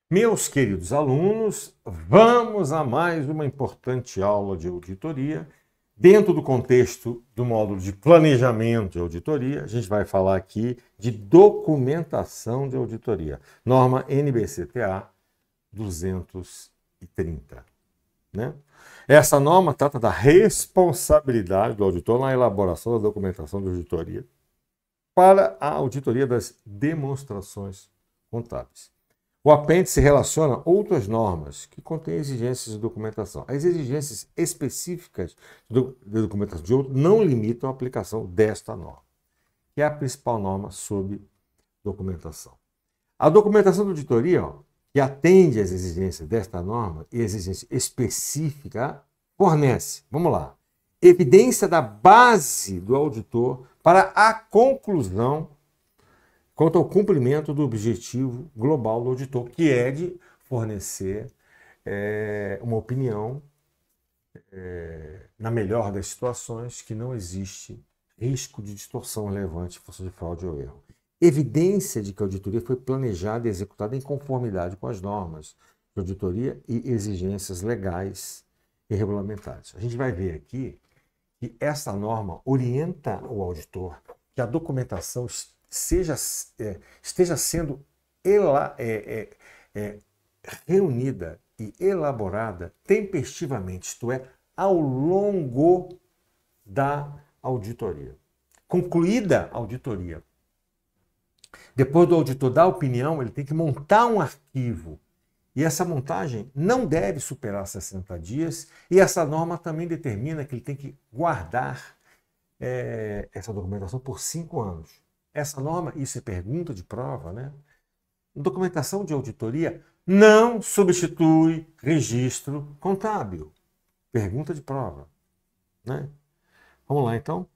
Meus queridos alunos, vamos a mais uma importante aula de auditoria. Dentro do contexto do módulo de planejamento de auditoria, a gente vai falar aqui de documentação de auditoria. Norma NBC-TA 230. Né? Essa norma trata da responsabilidade do auditor na elaboração da documentação de auditoria para a auditoria das demonstrações contábeis. O apêndice relaciona outras normas que contêm exigências de documentação. As exigências específicas de documentação de outro não limitam a aplicação desta norma, que é a principal norma sobre documentação. A documentação de auditoria, que atende às exigências desta norma e exigência específica, fornece, vamos lá, evidência da base do auditor para a conclusão quanto ao cumprimento do objetivo global do auditor, que é de fornecer uma opinião, na melhor das situações, que não existe risco de distorção relevante, força de fraude ou erro. Evidência de que a auditoria foi planejada e executada em conformidade com as normas de auditoria e exigências legais e regulamentares. A gente vai ver aqui que essa norma orienta o auditor que a documentação esteja sendo reunida e elaborada tempestivamente, isto é, ao longo da auditoria. Concluída a auditoria, depois do auditor dar a opinião, ele tem que montar um arquivo. E essa montagem não deve superar 60 dias, e essa norma também determina que ele tem que guardar essa documentação por 5 anos. Essa norma, isso é pergunta de prova, né? Documentação de auditoria não substitui registro contábil. Pergunta de prova, né? Vamos lá, então.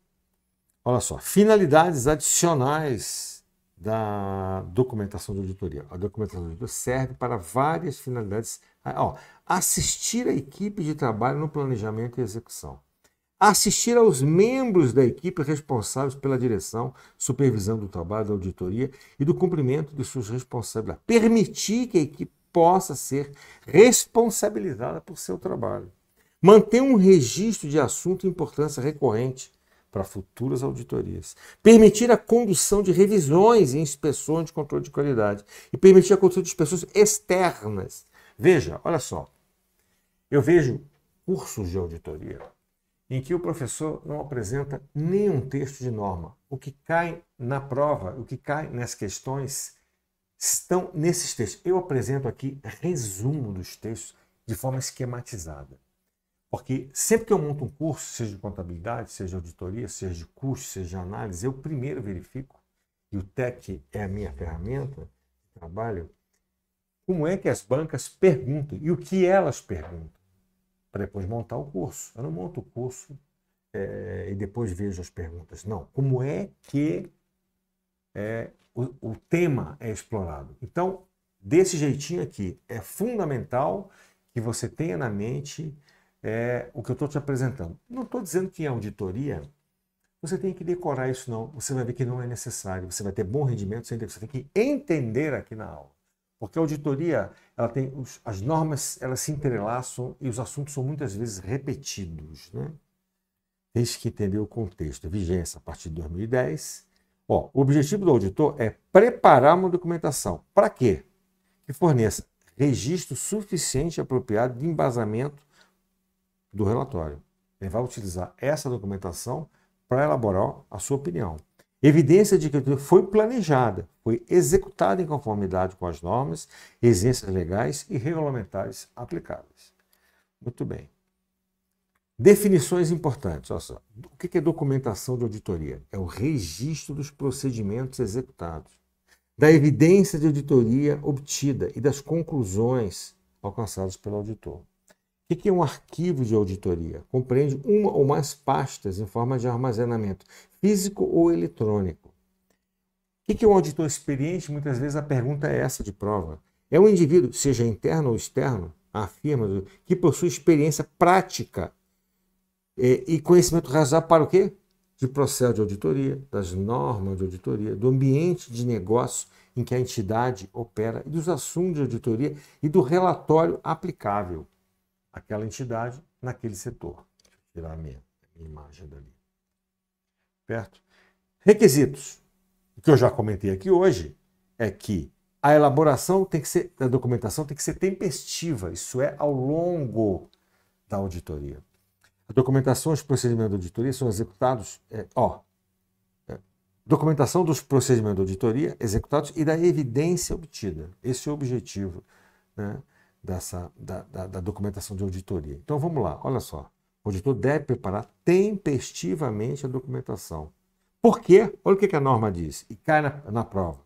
Olha só, finalidades adicionais da documentação de auditoria. A documentação de auditoria serve para várias finalidades. Assistir a equipe de trabalho no planejamento e execução. Assistir aos membros da equipe responsáveis pela direção, supervisão do trabalho da auditoria e do cumprimento de suas responsabilidades. Permitir que a equipe possa ser responsabilizada por seu trabalho. Manter um registro de assunto de importância recorrente para futuras auditorias. Permitir a condução de revisões e inspeções de controle de qualidade. E permitir a condução de inspeções externas. Veja, olha só. Eu vejo cursos de auditoria em que o professor não apresenta nenhum texto de norma. O que cai na prova, o que cai nas questões, estão nesses textos. Eu apresento aqui resumo dos textos de forma esquematizada. Porque sempre que eu monto um curso, seja de contabilidade, seja de auditoria, seja de custo, seja de análise, eu primeiro verifico, e o TEC é a minha ferramenta de trabalho, como é que as bancas perguntam e o que elas perguntam, para depois montar o curso. Eu não monto o curso e depois vejo as perguntas. Não, como é que o tema é explorado. Então, desse jeitinho aqui, é fundamental que você tenha na mente o que eu estou te apresentando. Não estou dizendo que em auditoria você tem que decorar isso, não. Você vai ver que não é necessário. Você vai ter bom rendimento, você tem que entender aqui na aula. Porque a auditoria, ela tem as normas, elas se entrelaçam e os assuntos são muitas vezes repetidos, né? Tem que entender o contexto. A vigência a partir de 2010. O objetivo do auditor é preparar uma documentação. Para quê? Que forneça registro suficiente e apropriado de embasamento do relatório. Ele vai utilizar essa documentação para elaborar a sua opinião. Evidência de que a auditoria foi planejada, foi executada em conformidade com as normas, exigências legais e regulamentares aplicáveis. Muito bem. Definições importantes. Olha só. O que é documentação de auditoria? É o registro dos procedimentos executados, da evidência de auditoria obtida e das conclusões alcançadas pelo auditor. O que é um arquivo de auditoria? Compreende uma ou mais pastas em forma de armazenamento físico ou eletrônico. O que é um auditor experiente? Muitas vezes a pergunta é essa de prova. É um indivíduo, seja interno ou externo, afirma, que possui experiência prática E conhecimento razoável para o quê? De processo de auditoria, das normas de auditoria, do ambiente de negócio em que a entidade opera, e dos assuntos de auditoria e do relatório aplicável àquela entidade naquele setor. Deixa eu tirar a minha imagem dali. Certo? Requisitos. O que eu já comentei aqui hoje é que a elaboração da documentação tem que ser tempestiva, isso é, ao longo da auditoria. A documentação e os procedimentos de auditoria são executados, documentação dos procedimentos de auditoria executados e da evidência obtida. Esse é o objetivo, né, da documentação de auditoria. Então vamos lá, olha só. O auditor deve preparar tempestivamente a documentação. Por quê? Olha o que a norma diz, e cai na prova.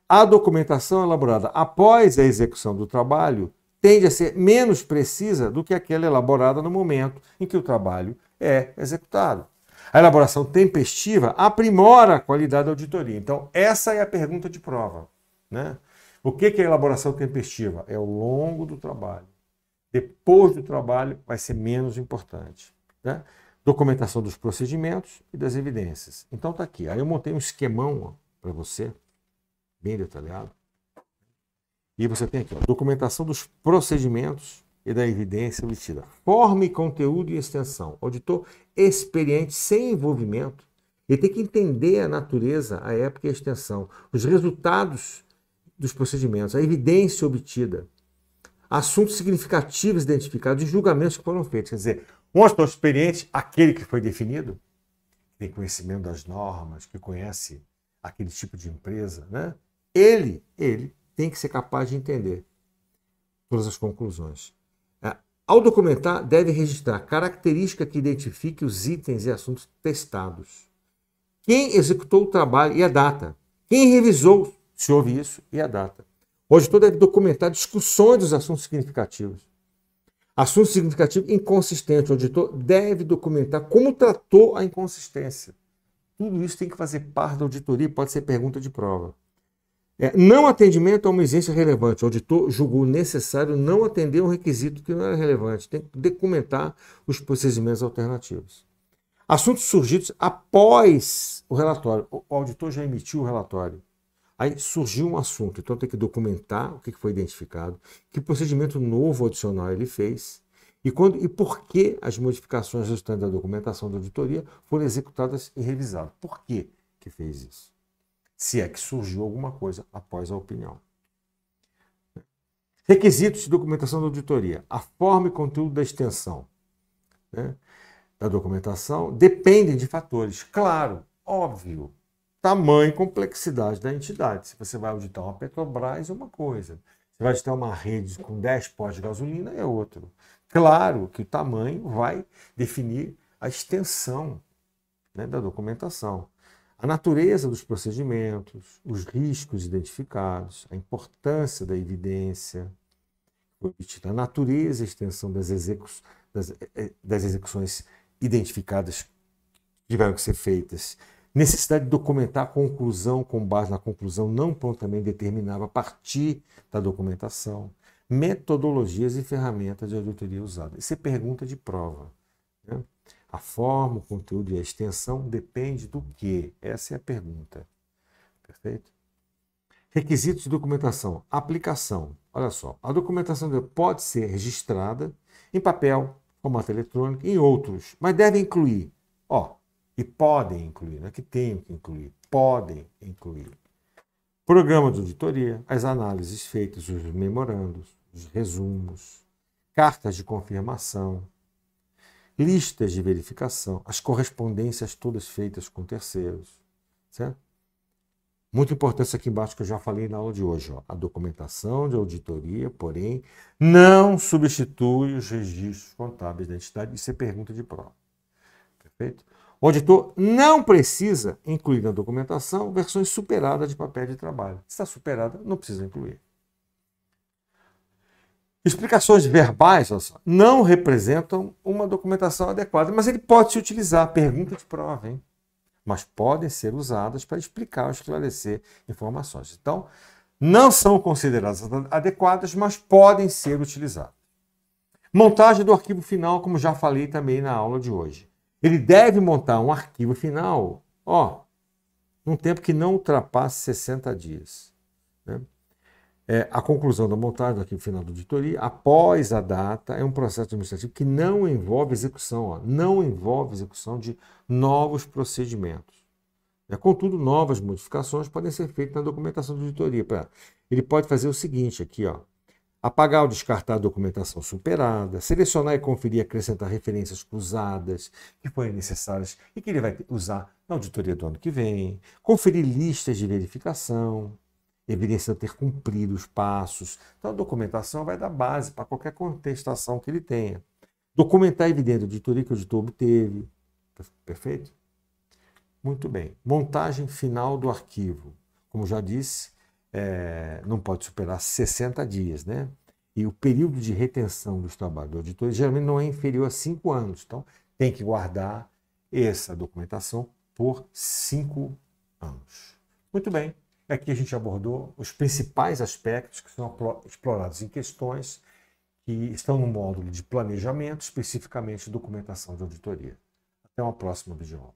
A documentação elaborada após a execução do trabalho tende a ser menos precisa do que aquela elaborada no momento em que o trabalho é executado. A elaboração tempestiva aprimora a qualidade da auditoria. Então, essa é a pergunta de prova, né? O que é a elaboração tempestiva? É ao longo do trabalho. Depois do trabalho vai ser menos importante, né? Documentação dos procedimentos e das evidências. Então tá aqui. Aí eu montei um esquemão para você, bem detalhado. E você tem aqui, ó, documentação dos procedimentos e da evidência obtida. Forma e conteúdo e extensão. Auditor experiente, sem envolvimento, ele tem que entender a natureza, a época e a extensão, os resultados dos procedimentos, a evidência obtida, assuntos significativos identificados e julgamentos que foram feitos. Quer dizer, um auditor experiente, aquele que foi definido, que tem conhecimento das normas, que conhece aquele tipo de empresa, né? Ele tem que ser capaz de entender todas as conclusões. Ao documentar, deve registrar característica que identifique os itens e assuntos testados. Quem executou o trabalho e a data. Quem revisou, se houve isso, e a data. O auditor deve documentar discussões dos assuntos significativos. Assunto significativo inconsistente. O auditor deve documentar como tratou a inconsistência. Tudo isso tem que fazer parte da auditoria, pode ser pergunta de prova. Não atendimento a uma exigência relevante. O auditor julgou necessário não atender um requisito que não era relevante. Tem que documentar os procedimentos alternativos. Assuntos surgidos após o relatório. O auditor já emitiu o relatório. Aí surgiu um assunto, então tem que documentar o que foi identificado, que procedimento novo adicional ele fez e por que as modificações resultantes da documentação da auditoria foram executadas e revisadas. Por que fez isso? Se é que surgiu alguma coisa após a opinião. Requisitos de documentação da auditoria. A forma e conteúdo da extensão, né, da documentação dependem de fatores. Claro, óbvio. Tamanho e complexidade da entidade. Se você vai auditar uma Petrobras, é uma coisa. Se vai auditar uma rede com 10 postos de gasolina, é outro. Claro que o tamanho vai definir a extensão, né, da documentação. A natureza dos procedimentos, os riscos identificados, a importância da evidência, a natureza e a extensão das execuções identificadas que tiveram que ser feitas, necessidade de documentar a conclusão com base na conclusão não prontamente determinada a partir da documentação, metodologias e ferramentas de auditoria usadas. Isso é pergunta de prova, né? A forma, o conteúdo e a extensão depende do quê? Essa é a pergunta. Perfeito? Requisitos de documentação. Aplicação. Olha só, a documentação pode ser registrada em papel, formato eletrônico, em outros, mas deve incluir, e podem incluir, não é que tenham que incluir, podem incluir programa de auditoria, as análises feitas, os memorandos, os resumos, cartas de confirmação, listas de verificação, as correspondências todas feitas com terceiros, certo? Muito importante isso aqui embaixo que eu já falei na aula de hoje. A documentação de auditoria, porém, não substitui os registros contábeis da entidade. Isso é pergunta de prova. Perfeito? O auditor não precisa incluir na documentação versões superadas de papel de trabalho. Se está superada, não precisa incluir. Explicações verbais, olha só, não representam uma documentação adequada, mas ele pode se utilizar, pergunta de prova, hein? Mas podem ser usadas para explicar ou esclarecer informações. Então, não são consideradas adequadas, mas podem ser utilizadas. Montagem do arquivo final, como já falei também na aula de hoje. Ele deve montar um arquivo final, num tempo que não ultrapasse 60 dias. Né? A conclusão da montagem do arquivo final da auditoria, após a data, é um processo administrativo que não envolve execução, não envolve execução de novos procedimentos. Contudo, novas modificações podem ser feitas na documentação de auditoria. Ele pode fazer o seguinte aqui, apagar ou descartar a documentação superada, selecionar e conferir e acrescentar referências cruzadas que forem necessárias e que ele vai usar na auditoria do ano que vem, conferir listas de verificação, evidenciando ter cumprido os passos. Então, a documentação vai dar base para qualquer contestação que ele tenha. Documentar a evidência da auditoria que o auditor obteve. Perfeito? Muito bem. Montagem final do arquivo. Como já disse, não pode superar 60 dias, né? E o período de retenção dos trabalhos do auditor geralmente não é inferior a 5 anos. Então, tem que guardar essa documentação por 5 anos. Muito bem. Aqui a gente abordou os principais aspectos que são explorados em questões que estão no módulo de planejamento, especificamente documentação de auditoria. Até uma próxima videoaula.